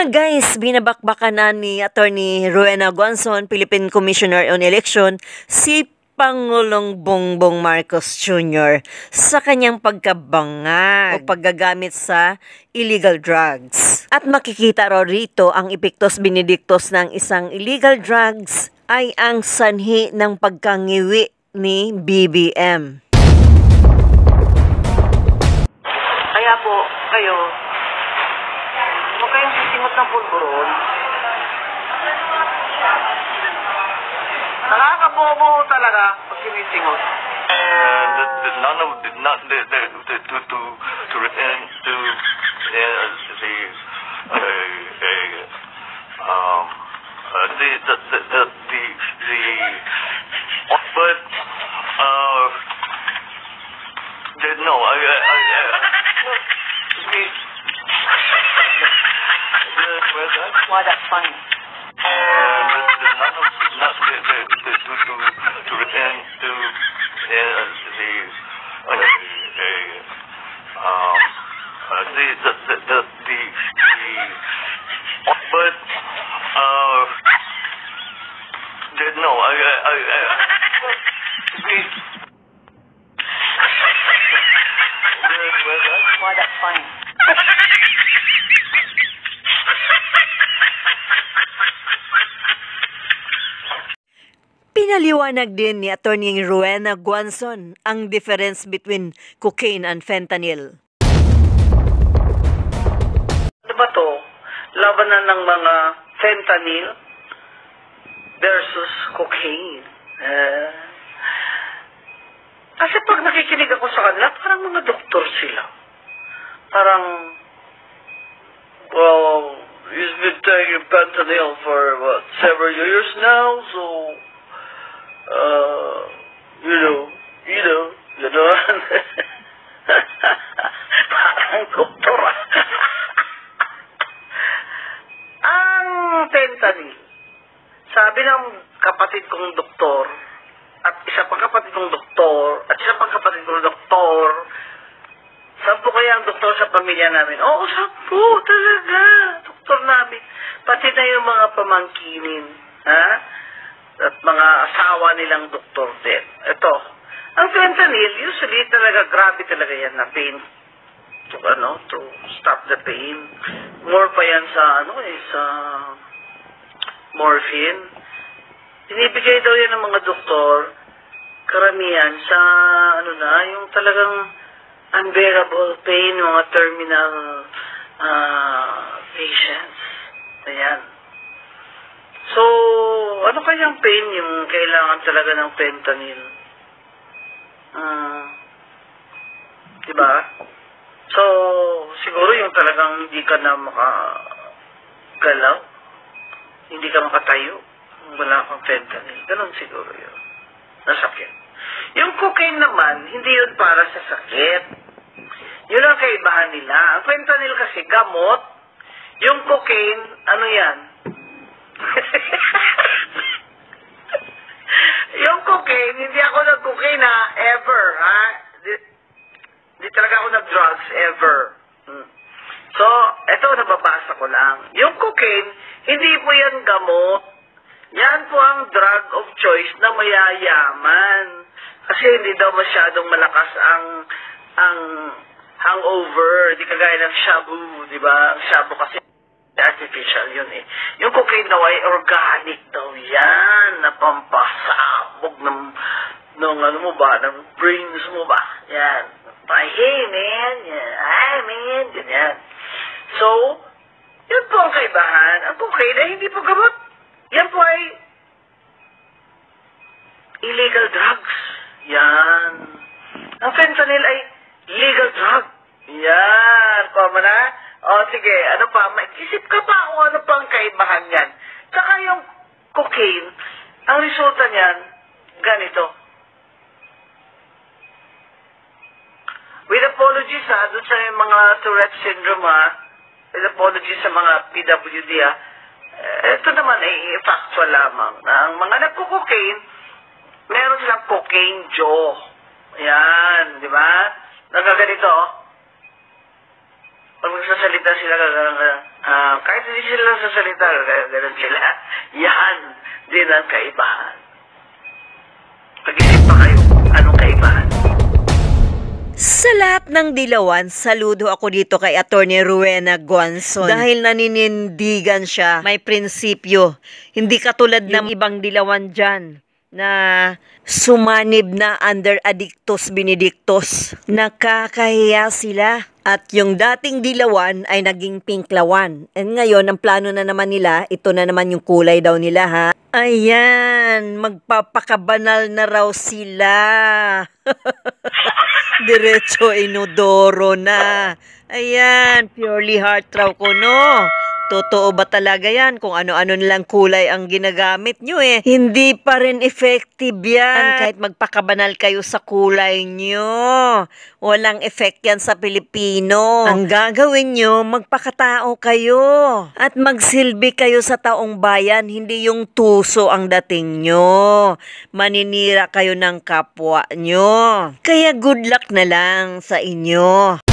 na guys, binabakbakan na ni Attorney Rowena Guanzon, Philippine Commissioner on Election, si Pangulong Bongbong Marcos Jr. sa kanyang pagkabangag o paggagamit sa illegal drugs. At makikita raw rito ang epektos benedictus ng isang illegal drugs ay ang sanhi ng pagkangiwi ni BBM. Kaya po, kayo, huwag kayong sisimot ng pulburon. Nakakabobo talaga pag sinisingot. None of the, not the to return to no, Why, that's fine. to return to Why, that's fine. Pinaliwanag din ni Attorney Rowena Guanzon ang difference between cocaine and fentanyl. Ano ba to? Labanan ng mga fentanyl versus cocaine. Kasi pag nakikinig ako sa kanila, parang mga doktor sila. Parang, well, he's been taking fentanyl for, several years now, so, parang doktor. Ang fentanyl, sabi ng kapatid kong doktor, at isa pang kapatid kong doktor, at isa pang kapatid kong doktor, 10 kaya ang doktor sa pamilya namin. Oo, 10 talaga, doktor namin. Pati na yung mga pamangkinin, ha? At mga asawa nilang doktor din. Ito, ang fentanyl, usually talaga, grabe talaga yan na pain. To stop the pain. More pa yan sa, sa morphine. Binibigay daw yan ng mga doktor, karamihan sa, yung talagang unbearable pain, mga terminal patients. Ayan. So, ano kayang pain yung kailangan talaga ng fentanyl? Diba? So, siguro yung talagang hindi ka na makagalaw, hindi ka makatayo, wala kang fentanyl. Ganon siguro yun. Nasakit. Yung cocaine naman, hindi yun para sa sakit. Yun ang kaibahan nila. Ang fentanyl kasi gamot. Yung cocaine, ano yan? Yung cocaine, hindi ako nag-cocaine ever, ha? Hindi talaga ako nag-drugs, ever. So, eto, nababasa ko lang. Yung cocaine, hindi po yan gamot. Yan po ang drug of choice na mayayaman. Kasi hindi daw masyadong malakas ang hangover. Di kagaya ng shabu, di ba? Ang shabu kasi artificial yun eh. Yung cocaine daw ay organic daw yan. Na pampasabog ng ng brains mo ba? Yan. Hey man, hi man, ganyan. So, yun po ang kaibahan. Ang cocaine ay hindi po gamot. Yan po ay illegal drugs. Yan. Ang fentanyl ay legal drug. Yan. Pama na? O, sige. Ano pa? Mag-isip ka pa o ano pang kaibahan yan? Tsaka yung cocaine, ang resulta niyan, ganito. With apologies dun sa mga Tourette syndrome with apologies sa mga PWD ito naman ay factual lamang na ang mga nagko-cocaine, meron silang cocaine jaw. Ayan, di ba? Nagaganito. Pag magsasalita sila, Kahit hindi sila sasalita, ganun sila. Yan din ang kaibahan. Pag-isip pa kayo, anong kaibahan? Sa lahat ng dilawan, saludo ako dito kay Attorney Rowena Guanzon. Dahil naninindigan siya, may prinsipyo. Hindi katulad ng ibang dilawan dyan na sumanib na under Addictus Benedictus. Nakakahiya sila. At yung dating dilawan ay naging pinklawan. And ngayon, ang plano na naman nila, ito na naman yung kulay daw nila ha. Ayan, magpapakabanal na raw sila. Diretso inodoro na. Ayan, purely heart raw ko no. Totoo ba talaga yan? Kung ano-ano nilang kulay ang ginagamit nyo eh. Hindi pa rin effective yan. Kahit magpakabanal kayo sa kulay nyo. Walang effect yan sa Pilipino. Ang gagawin nyo, magpakatao kayo. At magsilbi kayo sa taong bayan. Hindi yung tuso ang dating nyo. Maninira kayo ng kapwa nyo. Kaya good luck na lang sa inyo.